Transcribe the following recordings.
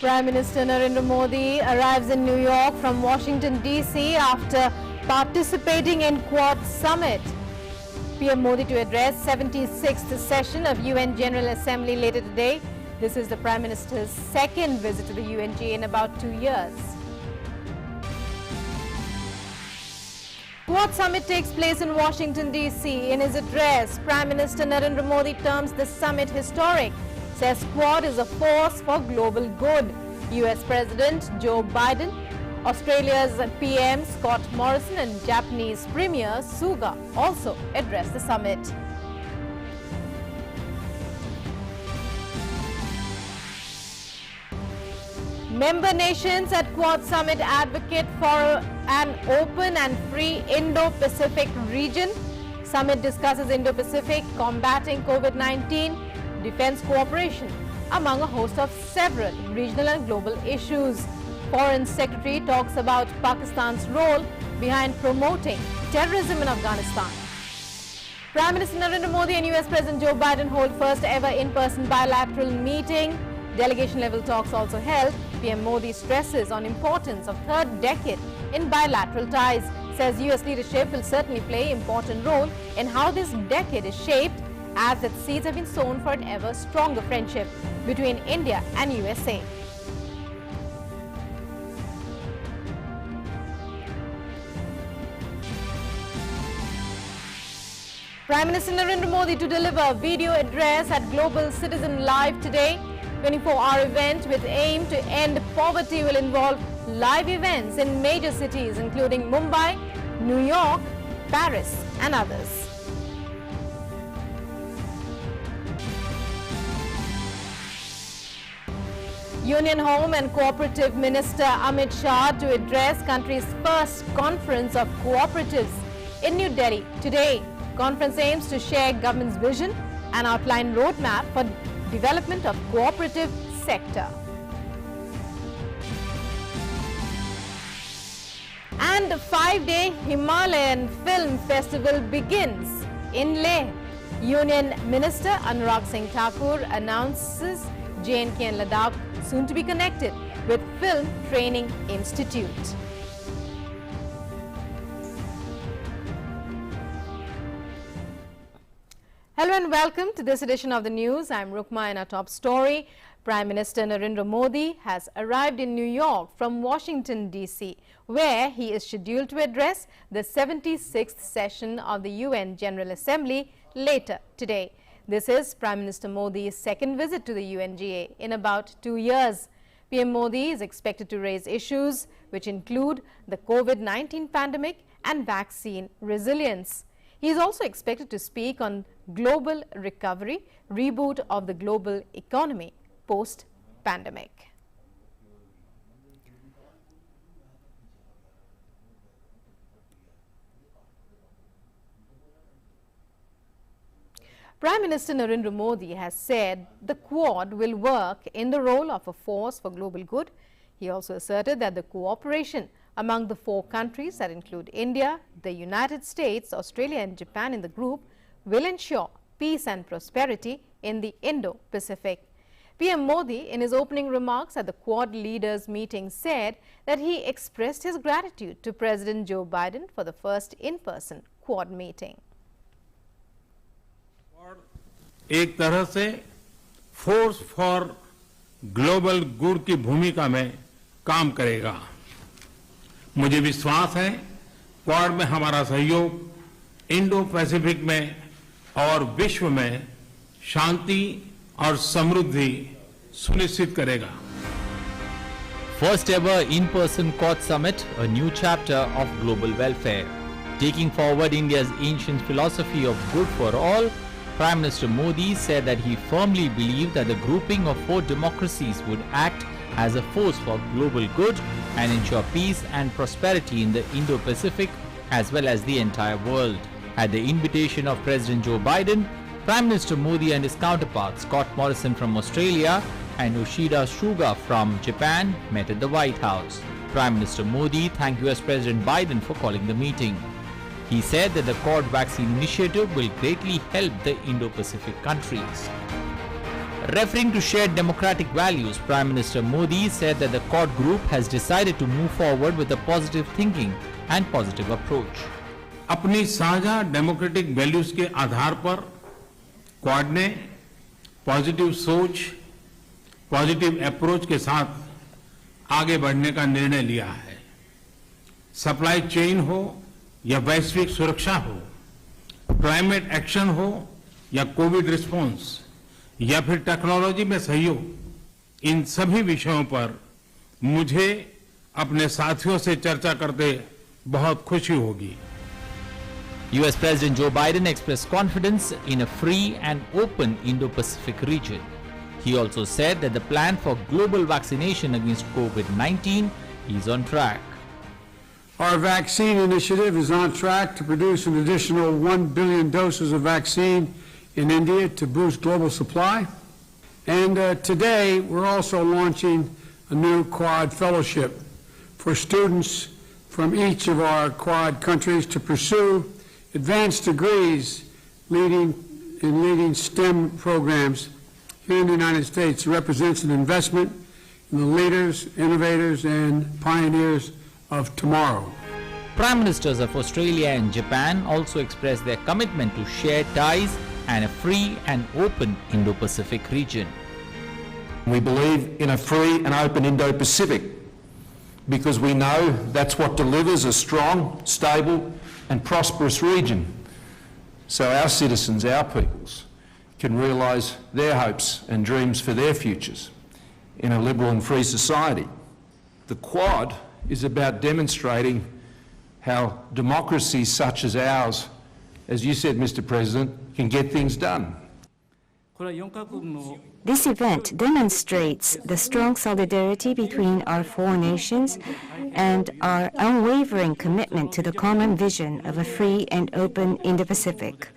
Prime Minister Narendra Modi arrives in New York from Washington, D.C. after participating in Quad Summit. PM Modi to address 76th session of UN General Assembly later today. This is the Prime Minister's second visit to the UNGA in about 2 years. Quad Summit takes place in Washington, D.C. In his address, Prime Minister Narendra Modi terms the summit historic, says Quad is a force for global good. US President Joe Biden, Australia's PM Scott Morrison and Japanese Premier Suga also addressed the summit. Member nations at Quad Summit advocate for an open and free Indo-Pacific region. Summit discusses Indo-Pacific, combating COVID-19, defense cooperation, among a host of several regional and global issues. Foreign Secretary talks about Pakistan's role behind promoting terrorism in Afghanistan. Prime Minister Narendra Modi and US President Joe Biden hold first ever in-person bilateral meeting. Delegation level talks also held. PM Modi stresses on importance of third decade in bilateral ties, says US leadership will certainly play important role in how this decade is shaped, as its seeds have been sown for an ever stronger friendship between India and USA. Prime Minister Narendra Modi to deliver video address at Global Citizen Live today. 24-hour event with aim to end poverty will involve live events in major cities including Mumbai, New York, Paris and others. Union Home and Cooperative Minister Amit Shah to address country's first conference of cooperatives in New Delhi today. Conference aims to share government's vision and outline roadmap for development of cooperative sector. And the 5-day Himalayan Film Festival begins in Leh. Union Minister Anurag Singh Thakur announces J&K and Ladakh soon to be connected with Film Training Institute. Hello and welcome to this edition of the news. I'm Rukma and our top story. Prime Minister Narendra Modi has arrived in New York from Washington, D.C., where he is scheduled to address the 76th session of the UN General Assembly later today. This is Prime Minister Modi's second visit to the UNGA in about 2 years. PM Modi is expected to raise issues which include the COVID-19 pandemic and vaccine resilience. He is also expected to speak on global recovery, reboot of the global economy post-pandemic. Prime Minister Narendra Modi has said the Quad will work in the role of a force for global good. He also asserted that the cooperation among the 4 countries that include India, the United States, Australia and Japan in the group will ensure peace and prosperity in the Indo-Pacific. PM Modi, in his opening remarks at the Quad leaders meeting, said that he expressed his gratitude to President Joe Biden for the first in-person Quad meeting. एक तरह से force for global good की भूमिका में काम करेगा। मुझे विश्वास है क्वाड में हमारा सहयोग इंडो पैसिफिक में और विश्व में शांति और समृद्धि सुनिश्चित करेगा। First ever in-person Quad Summit, a new chapter of global welfare. Taking forward India's ancient philosophy of good for all, Prime Minister Modi said that he firmly believed that the grouping of 4 democracies would act as a force for global good and ensure peace and prosperity in the Indo-Pacific as well as the entire world. At the invitation of President Joe Biden, Prime Minister Modi and his counterpart Scott Morrison from Australia and Yoshida Suga from Japan met at the White House. Prime Minister Modi thanked US President Biden for calling the meeting. He said that the Quad vaccine initiative will greatly help the Indo-Pacific countries. Referring to shared democratic values, Prime Minister Modi said that the Quad group has decided to move forward with a positive thinking and positive approach. अपनी साझा democratic values के आधार पर quad ने positive सोच, positive approach के साथ आगे बढ़ने का निर्णय लिया है। सप्लाई चेन हो या वैश्विक सुरक्षा हो, क्लाइमेट एक्शन हो या कोविड रिस्पांस या फिर टेक्नोलॉजी में सहयोग, इन सभी विषयों पर मुझे अपने साथियों से चर्चा करते बहुत खुशी होगी। US President Joe Biden expressed confidence in a free and open Indo-Pacific region. He also said that the plan for global vaccination against COVID-19 is on track. Our vaccine initiative is on track to produce an additional 1 billion doses of vaccine in India to boost global supply. And today, we're also launching a new Quad fellowship for students from each of our Quad countries to pursue advanced degrees in leading STEM programs here in the United States. Represents an investment in the leaders, innovators, and pioneers of tomorrow. Prime Ministers of Australia and Japan also expressed their commitment to shared ties and a free and open Indo-Pacific region. We believe in a free and open Indo-Pacific because we know that's what delivers a strong, stable and prosperous region, so our citizens, our peoples, can realise their hopes and dreams for their futures in a liberal and free society. The Quad is about demonstrating how democracies such as ours, as you said, Mr. President, can get things done. This event demonstrates the strong solidarity between our four nations and our unwavering commitment to the common vision of a free and open Indo-Pacific.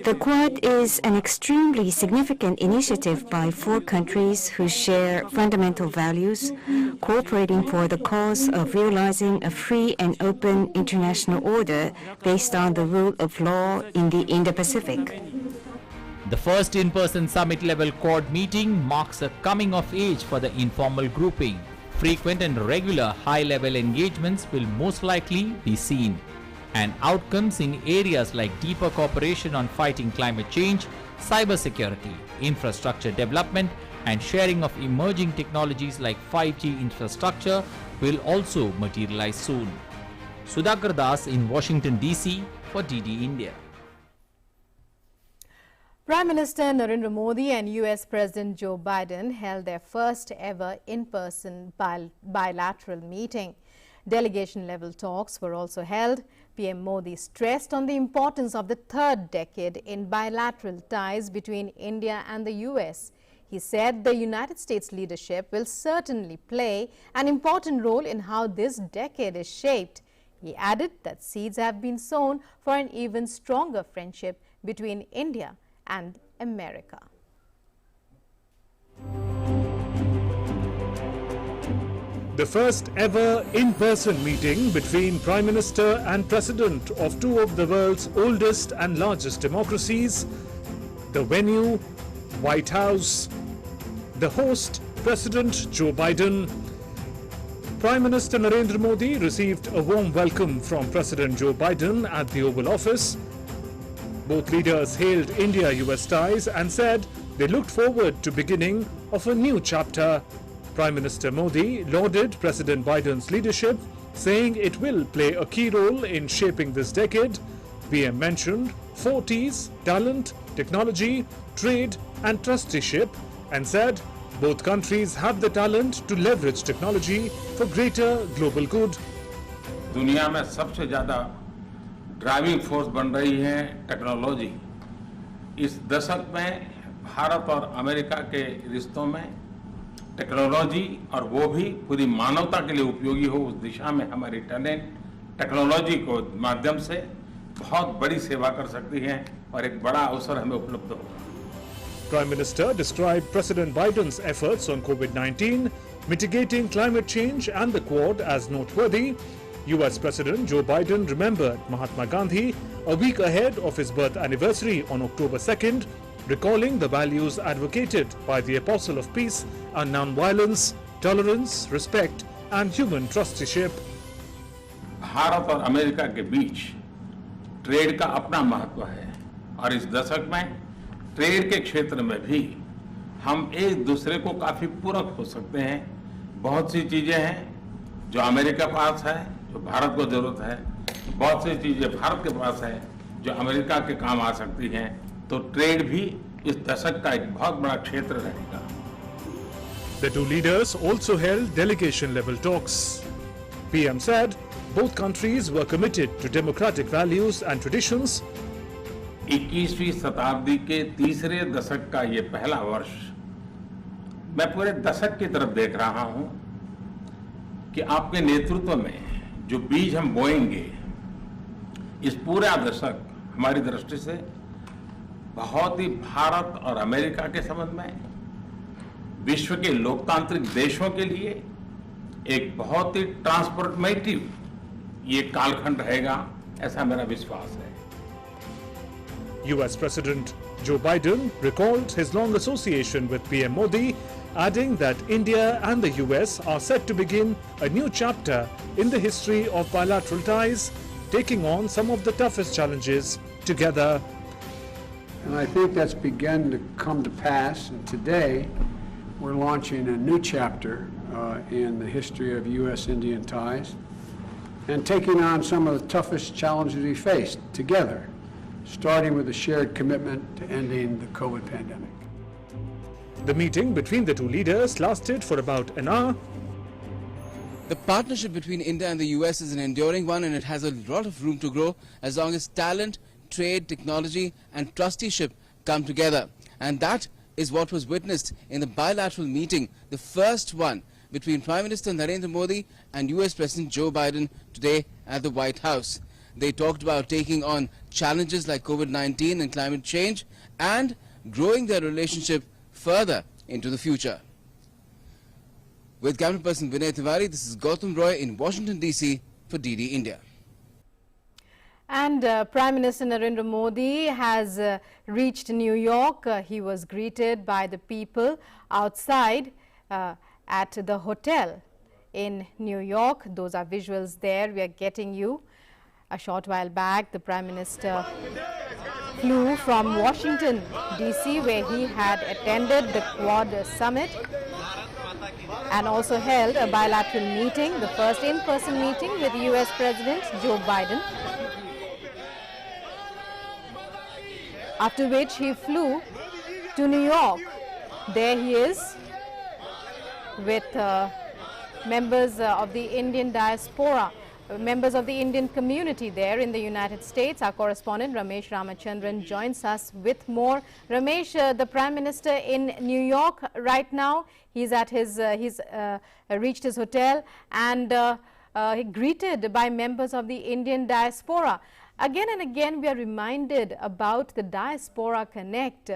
The Quad is an extremely significant initiative by four countries who share fundamental values, cooperating for the cause of realizing a free and open international order based on the rule of law in the Indo-Pacific. The first in-person summit-level Quad meeting marks a coming of age for the informal grouping. Frequent and regular high-level engagements will most likely be seen, and outcomes in areas like deeper cooperation on fighting climate change, cybersecurity, infrastructure development, and sharing of emerging technologies like 5G infrastructure will also materialize soon. Sudhakar Das in Washington, D.C. for DD India. Prime Minister Narendra Modi and US President Joe Biden held their first ever in-person bilateral meeting. Delegation-level talks were also held. PM Modi stressed on the importance of the third decade in bilateral ties between India and the US. He said the United States leadership will certainly play an important role in how this decade is shaped. He added that seeds have been sown for an even stronger friendship between India and America. The first ever in-person meeting between Prime Minister and President of two of the world's oldest and largest democracies. The venue, White House. The host, President Joe Biden. Prime Minister Narendra Modi received a warm welcome from President Joe Biden at the Oval Office. Both leaders hailed India-US ties and said they looked forward to beginning of a new chapter. Prime Minister Modi lauded President Biden's leadership, saying it will play a key role in shaping this decade. PM mentioned 4 T's: talent, technology, trade and trusteeship, and said both countries have the talent to leverage technology for greater global good. दुनिया में सबसे ज़्यादा driving force बन रही है technology. इस दशक में भारत और अमेरिका के रिश्तों में टेक्नोलॉजी, और वो भी पूरी मानवता के लिए उपयोगी हो, उस दिशा में हमारी टैलेंट टेक्नोलॉजी को माध्यम से बहुत बड़ी सेवा कर सकती है और एक बड़ा अवसर हमें उपलब्ध होगा। Prime Minister described President Biden's efforts on COVID-19, mitigating climate change and the Quad as noteworthy. US President Joe Biden remembered Mahatma Gandhi a week ahead of his birth anniversary on October 2nd, recalling the values advocated by the Apostle of Peace and non-violence, tolerance, respect and human trusteeship. Bharat और America के बीच trade का अपना महत्व है और इस दशक में ट्रेड के क्षेत्र में भी हम एक दूसरे को काफी पूरक हो सकते हैं। बहुत सी चीजें हैं जो अमेरिका के पास है, जो भारत को जरूरत है, बहुत सी चीजें भारत के पास है जो अमेरिका के काम आ सकती हैं। तो ट्रेड भी इस दशक का एक बहुत बड़ा क्षेत्र रहेगा। The two leaders also held delegation-level talks. PM said both countries were committed to democratic values and traditions. 21वीं शताब्दी के तीसरे दशक का ये पहला वर्ष, मैं पूरे दशक की तरफ देख रहा हूं कि आपके नेतृत्व में जो बीज हम बोएंगे, इस पूरा दशक हमारी दृष्टि से बहुत ही भारत और अमेरिका के संबंध में, विश्व के लोकतांत्रिक देशों के लिए एक बहुत ही ट्रांसफॉर्मेटिव ये कालखंड रहेगा, ऐसा मेरा विश्वास है। US President Joe Biden recalled his long association with PM Modi, adding that India and the US are set to begin a new chapter in the history of bilateral ties, taking on some of the toughest challenges together. And I think that's begun to come to pass. And today, we're launching a new chapter in the history of U.S.-Indian ties and taking on some of the toughest challenges we faced together, starting with a shared commitment to ending the COVID pandemic. The meeting between the two leaders lasted for about an hour. The partnership between India and the US is an enduring one, and it has a lot of room to grow as long as talent, trade, technology and trusteeship come together. And that is what was witnessed in the bilateral meeting, the first one between Prime Minister Narendra Modi and US President Joe Biden today at the White House. They talked about taking on challenges like COVID-19 and climate change and growing their relationship further into the future. With camera person Vinay Tiwari, this is Gautam Roy in Washington DC for DD India. And Prime Minister Narendra Modi has reached New York. He was greeted by the people outside at the hotel in New York. Those are visuals there we are getting you. A short while back, the Prime Minister flew from Washington DC, where he had attended the Quad Summit and also held a bilateral meeting, the first in-person meeting with US President Joe Biden. After which he flew to New York. There he is with members of the Indian diaspora, members of the Indian community there in the United States. Our correspondent Ramesh Ramachandran joins us with more. Ramesh, the Prime Minister in New York right now. He's at his reached his hotel and greeted by members of the Indian diaspora. Again and again we are reminded about the Diaspora Connect.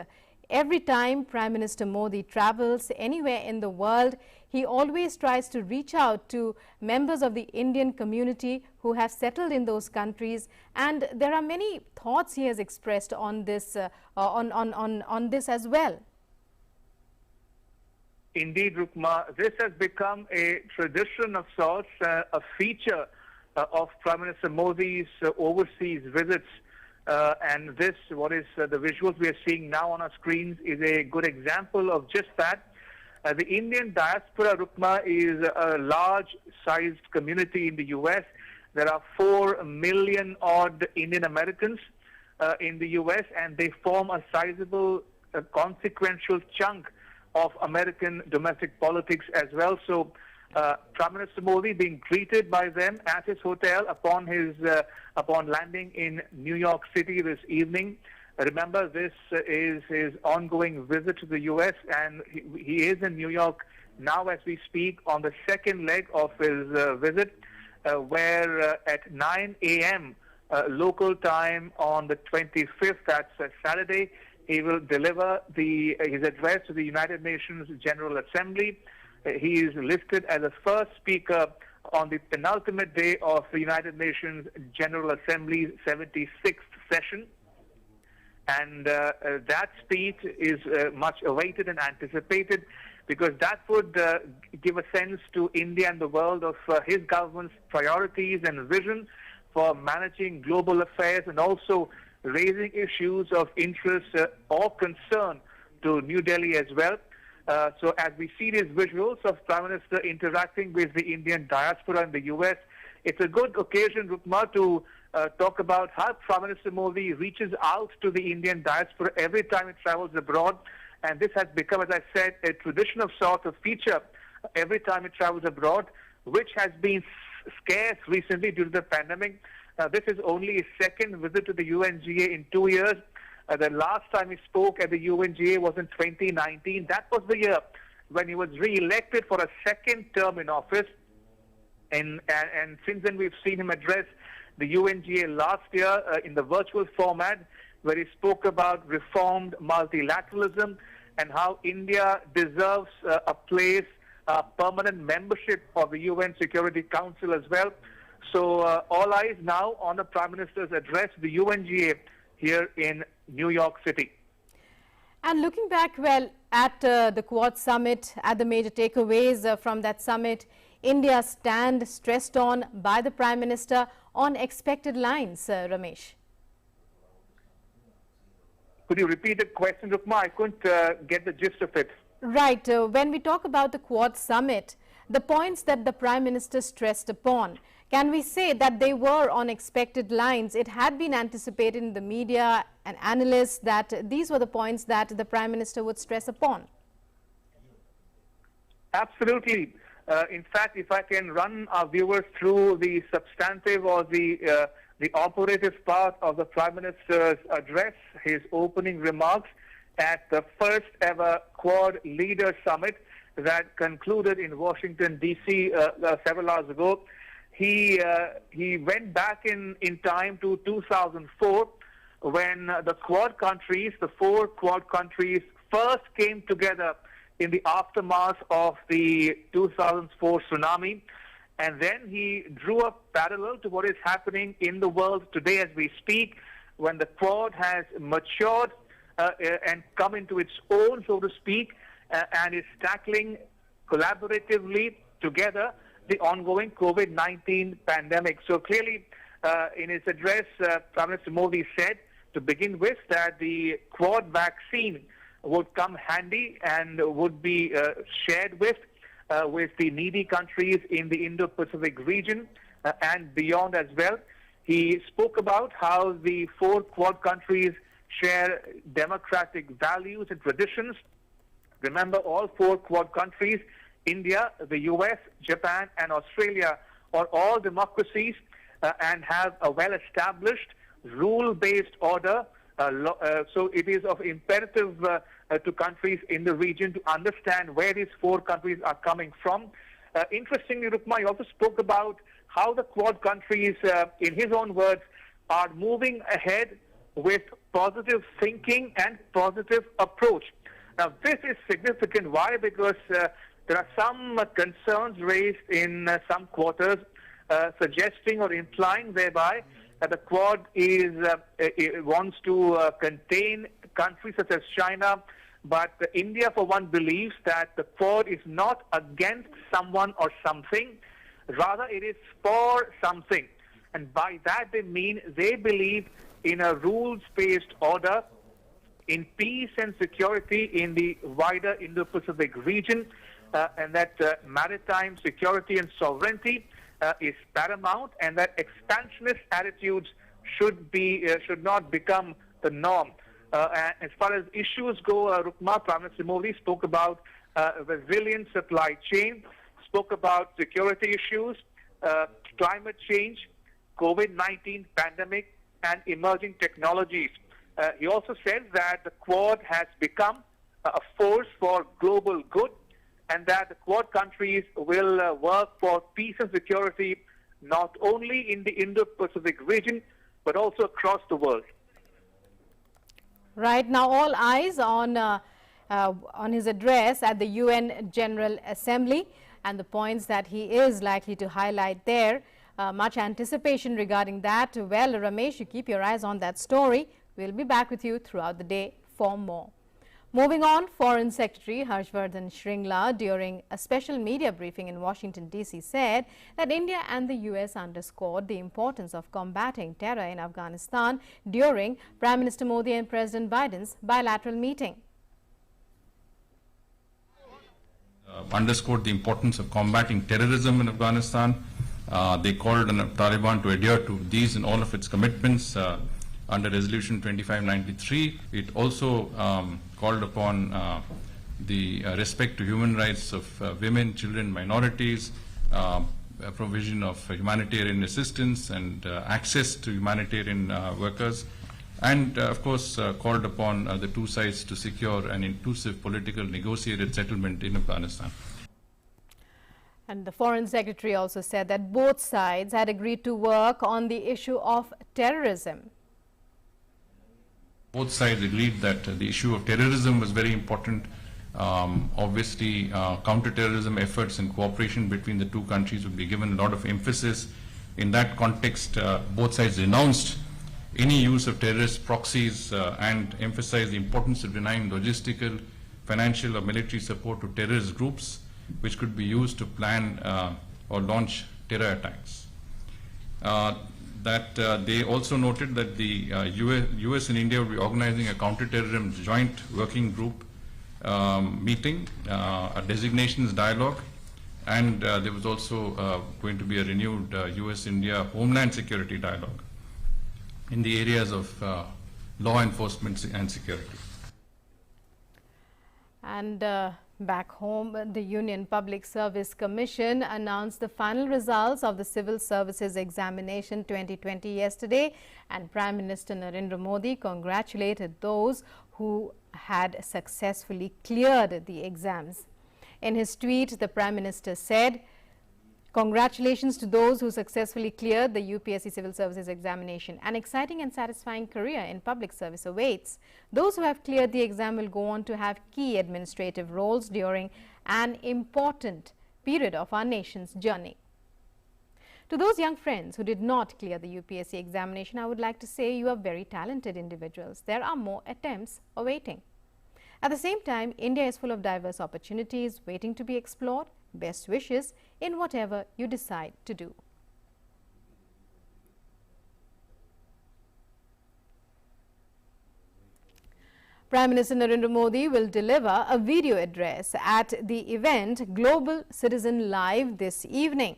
Every time Prime Minister Modi travels anywhere in the world, he always tries to reach out to members of the Indian community who have settled in those countries, and there are many thoughts he has expressed on this on this as well. Indeed, Rukma, this has become a tradition of sorts, a feature of Prime Minister Modi's overseas visits. And this, what is the visuals we are seeing now on our screens, is a good example of just that. The Indian diaspora, Rukma, is a large-sized community in the U.S. There are 4 million odd Indian Americans in the U.S., and they form a sizable, consequential chunk of American domestic politics as well. So Prime Minister Modi being greeted by them at his hotel upon his upon landing in New York City this evening. Remember, this is his ongoing visit to the U.S., and he is in New York now as we speak on the second leg of his visit, where at 9 a.m. Local time on the 25th, that's Saturday, he will deliver his address to the United Nations General Assembly. He is listed as the first speaker on the penultimate day of the United Nations General Assembly's 76th session. And that speech is much awaited and anticipated, because that would give a sense to India and the world of his government's priorities and vision for managing global affairs, and also raising issues of interest or concern to New Delhi as well. So as we see these visuals of Prime Minister interacting with the Indian diaspora in the US, it's a good occasion, Rukma, to talk about how Prime Minister Modi reaches out to the Indian diaspora every time he travels abroad. And this has become, as I said, a tradition of sort of feature every time he travels abroad, which has been scarce recently due to the pandemic. This is only his second visit to the UNGA in 2 years. The last time he spoke at the UNGA was in 2019. That was the year when he was re-elected for a second term in office. And since then, we've seen him address the UNGA last year in the virtual format, where he spoke about reformed multilateralism and how India deserves a place, permanent membership of the UN Security Council as well. So all eyes now on the Prime Minister's address to the UNGA here in New York City. And looking back, well, at the Quad Summit, at the major takeaways from that summit, India's stand stressed on by the Prime Minister on expected lines, Ramesh. Could you repeat the question, Rukma? I couldn't get the gist of it. Right. When we talk about the Quad Summit, the points that the Prime Minister stressed upon, can we say that they were on expected lines? It had been anticipated in the media and analysts that these were the points that the Prime Minister would stress upon. Absolutely. In fact, if I can run our viewers through the substantive or the operative part of the Prime Minister's address, his opening remarks at the first ever Quad Leader Summit that concluded in Washington, D.C. Several hours ago. He went back in time to 2004 when the Quad countries, the 4 Quad countries, first came together in the aftermath of the 2004 tsunami. And then he drew a parallel to what is happening in the world today as we speak, when the Quad has matured and come into its own, so to speak, and is tackling collaboratively together the ongoing COVID-19 pandemic. So clearly, in his address, Prime Minister Modi said, to begin with, that the Quad vaccine would come handy and would be shared with the needy countries in the Indo-Pacific region and beyond as well. He spoke about how the 4 Quad countries share democratic values and traditions. Remember, all 4 Quad countries, India, the US, Japan, and Australia, are all democracies and have a well-established rule-based order. So it is of imperative to countries in the region to understand where these 4 countries are coming from. Interestingly, Rukma, he also spoke about how the Quad countries, in his own words, are moving ahead with positive thinking and positive approach. Now, this is significant. Why? Because there are some concerns raised in some quarters suggesting or implying thereby that the Quad wants to contain countries such as China, but India, for one, believes that the Quad is not against someone or something, rather it is for something. And by that they mean they believe in a rules-based order, in peace and security in the wider Indo-Pacific region, and that maritime security and sovereignty is paramount, and that expansionist attitudes should not become the norm. As far as issues go, Rukma, Prime Minister Modi spoke about resilient supply chain, spoke about security issues, climate change, COVID-19 pandemic, and emerging technologies. He also said that the Quad has become a force for global good, and that the Quad countries will work for peace and security not only in the Indo-Pacific region, but also across the world. Right, now all eyes on his address at the UN General Assembly and the points that he is likely to highlight there. Much anticipation regarding that. Well, Ramesh, you keep your eyes on that story. We'll be back with you throughout the day for more. Moving on, Foreign Secretary Harshvardhan Shringla, during a special media briefing in Washington, D.C., said that India and the U.S. underscored the importance of combating terror in Afghanistan during Prime Minister Modi and President Biden's bilateral meeting. Underscored the importance of combating terrorism in Afghanistan. They called on the Taliban to adhere to these and all of its commitments under Resolution 2593. It also called upon the respect to human rights of women, children, minorities, provision of humanitarian assistance and access to humanitarian workers, and of course called upon the two sides to secure an inclusive political negotiated settlement in Afghanistan. And the Foreign Secretary also said that both sides had agreed to work on the issue of terrorism. Both sides agreed that the issue of terrorism was very important. Obviously, counter-terrorism efforts and cooperation between the two countries would be given a lot of emphasis. In that context, both sides denounced any use of terrorist proxies and emphasized the importance of denying logistical, financial or military support to terrorist groups which could be used to plan or launch terror attacks. They also noted that the US and India will be organizing a counter-terrorism joint working group meeting, a designations dialogue, and there was also going to be a renewed US-India Homeland Security dialogue in the areas of law enforcement and security. And back home, the Union Public Service Commission announced the final results of the Civil Services Examination 2020 yesterday, and Prime Minister Narendra Modi congratulated those who had successfully cleared the exams. In his tweet, the Prime Minister said, "Congratulations to those who successfully cleared the UPSC Civil Services Examination. An exciting and satisfying career in public service awaits. Those who have cleared the exam will go on to have key administrative roles during an important period of our nation's journey." To those young friends who did not clear the UPSC examination, I would like to say you are very talented individuals. There are more attempts awaiting. At the same time, India is full of diverse opportunities waiting to be explored. Best wishes in whatever you decide to do. Prime Minister Narendra Modi will deliver a video address at the event Global Citizen Live this evening.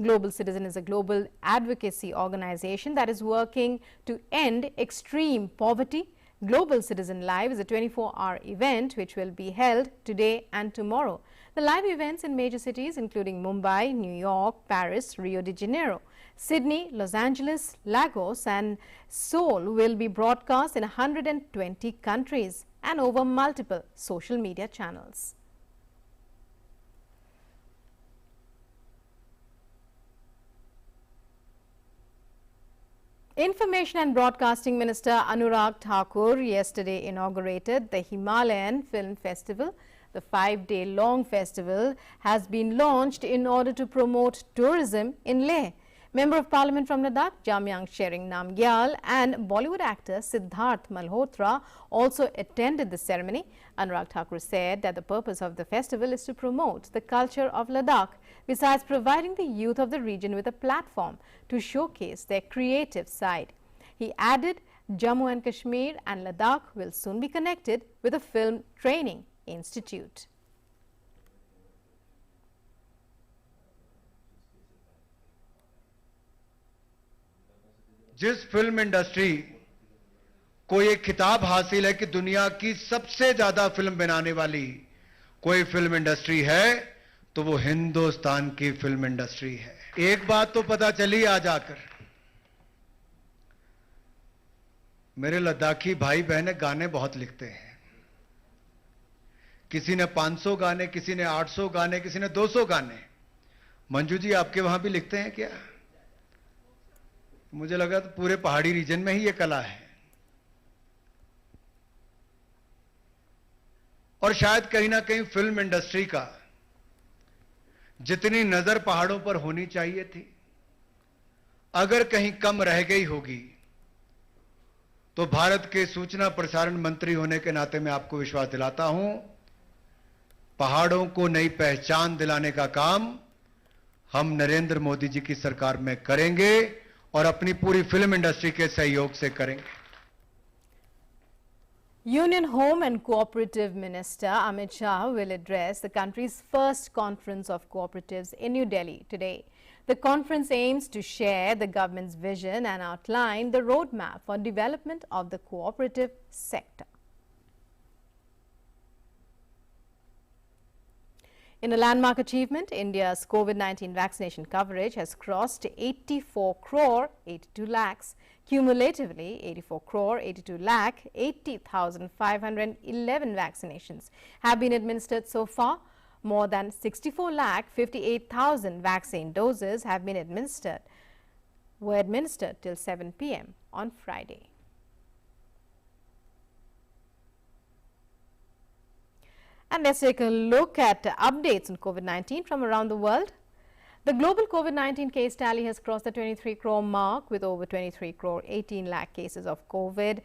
Global Citizen is a global advocacy organization that is working to end extreme poverty. Global Citizen Live is a 24-hour event which will be held today and tomorrow. The live events in major cities including Mumbai, New York, Paris, Rio de Janeiro, Sydney, Los Angeles, Lagos and Seoul will be broadcast in 120 countries and over multiple social media channels. Information and Broadcasting Minister Anurag Thakur yesterday inaugurated the Himalayan Film Festival. The 5-day long festival has been launched in order to promote tourism in Leh. Member of Parliament from Ladakh, Jamyang Shering Namgyal, and Bollywood actor Siddharth Malhotra also attended the ceremony. Anurag Thakur said that the purpose of the festival is to promote the culture of Ladakh, besides providing the youth of the region with a platform to showcase their creative side. He added Jammu and Kashmir and Ladakh will soon be connected with a film training institute. जिस film industry को ये खिताब हासिल है कि दुनिया की सबसे ज्यादा फिल्म बनाने वाली कोई फिल्म इंडस्ट्री है तो वो हिंदुस्तान की फिल्म इंडस्ट्री है। एक बात तो पता चली आज आकर, मेरे लद्दाखी भाई बहन गाने बहुत लिखते हैं। किसी ने 500 गाने, किसी ने 800 गाने, किसी ने 200 गाने। मंजू जी आपके वहां भी लिखते हैं क्या? मुझे लगा तो पूरे पहाड़ी रीजन में ही ये कला है। और शायद कहीं ना कहीं फिल्म इंडस्ट्री का जितनी नजर पहाड़ों पर होनी चाहिए थी, अगर कहीं कम रह गई होगी तो भारत के सूचना प्रसारण मंत्री होने के नाते मैं आपको विश्वास दिलाता हूं, पहाड़ों को नई पहचान दिलाने का काम हम नरेंद्र मोदी जी की सरकार में करेंगे और अपनी पूरी फिल्म इंडस्ट्री के सहयोग से करेंगे। Union Home and Cooperative Minister Amit Shah will address the country's first conference of cooperatives in New Delhi today. The conference aims to share the government's vision and outline the roadmap for development of the cooperative sector. In a landmark achievement, India's COVID-19 vaccination coverage has crossed 84 crore 82 lakhs. Cumulatively, 84 crore 82 lakh 80,511 vaccinations have been administered so far. More than 64 lakh 58,000 vaccine doses have been were administered till 7 p.m. on Friday. And let's take a look at updates on COVID-19 from around the world. The global COVID-19 case tally has crossed the 23 crore mark with over 23 crore 18 lakh cases of COVID,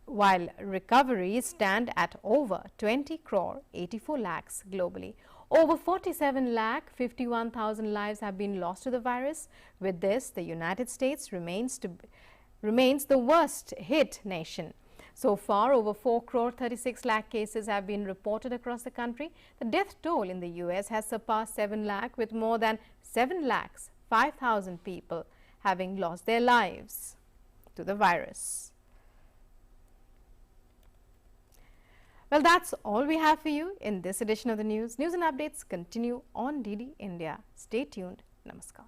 while recoveries stand at over 20 crore 84 lakhs globally. Over 47 lakh 51,000 lives have been lost to the virus. With this, the United States remains the worst hit nation. So far, over 4 crore 36 lakh cases have been reported across the country. The death toll in the US has surpassed 7 lakh, with more than 7 lakhs 5,000 people having lost their lives to the virus. Well, that's all we have for you in this edition of the news. News and updates continue on DD India. Stay tuned. Namaskar.